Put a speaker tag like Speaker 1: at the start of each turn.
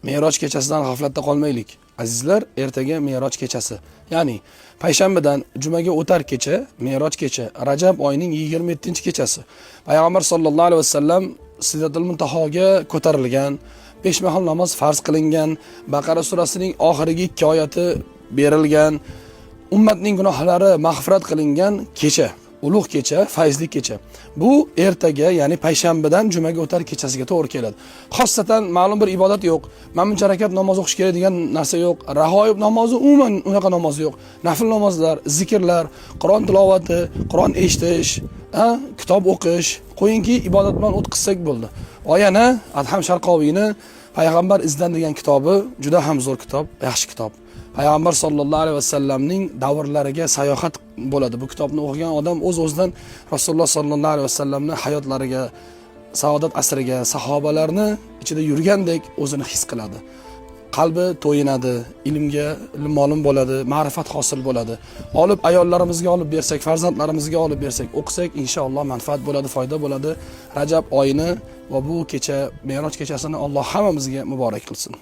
Speaker 1: Me'roj kechasidan g'aflatda qolmaylik. Azizlar, ertaga Me'roj kechasi. Ya'ni payshanbadan jumaga o'tar kecha, Me'roj kecha, Rajab oyining 27-kechasi. Payg'ambar sollallohu alayhi vasallam Sidratul Muntahoga ko'tarilgan, 5 mahal namoz farz qilingan, Baqara surasining oxirgi 2 oyati berilgan, ummatning gunohlari mag'firat qilingan kecha. Ulug' kecha, fayzli kecha. Bu ertaga, ya'ni payshanbadan jumaga o'tar kechasiga to'g'ri keladi. Xossatan ma'lum bir ibodat yo'q. Mamnuncha rakat namoz o'qish kerak degan narsa yo'q. Rahoib namozi umuman unaqa namoz yo'q. Nafl namozlar, zikrlar, Qur'on tilovati, Qur'on eshitish, kitob o'qish, qo'yinki ibodat bilan o'tkazsak bo'ldi. Yana Adham Sharqoviyni Payg'ambar izdan degan kitobi juda ham zo'r kitob, yaxshi kitob. Payg'ambar sollallohu alayhi vasallamning davrlariga sayohat bo'ladi. Bu kitobni o'qigan odam o'z-o'zidan Rasululloh sollallohu alayhi vasallamning hayotlariga, saodat asriga, sahobalarni ichida yurgandek o'zini his qiladi. Qalbi to'yinadi, ilmga ma'lum bo'ladi, ma'rifat hosil bo'ladi. Olib ayollarimizga olib bersak, farzandlarimizga olib bersak, o'qisak, inshaalloh manfaat bo'ladi, foyda bo'ladi. Rajab oyini va bu kecha, Me'roj kechasini Alloh hammamizga muborak qilsin.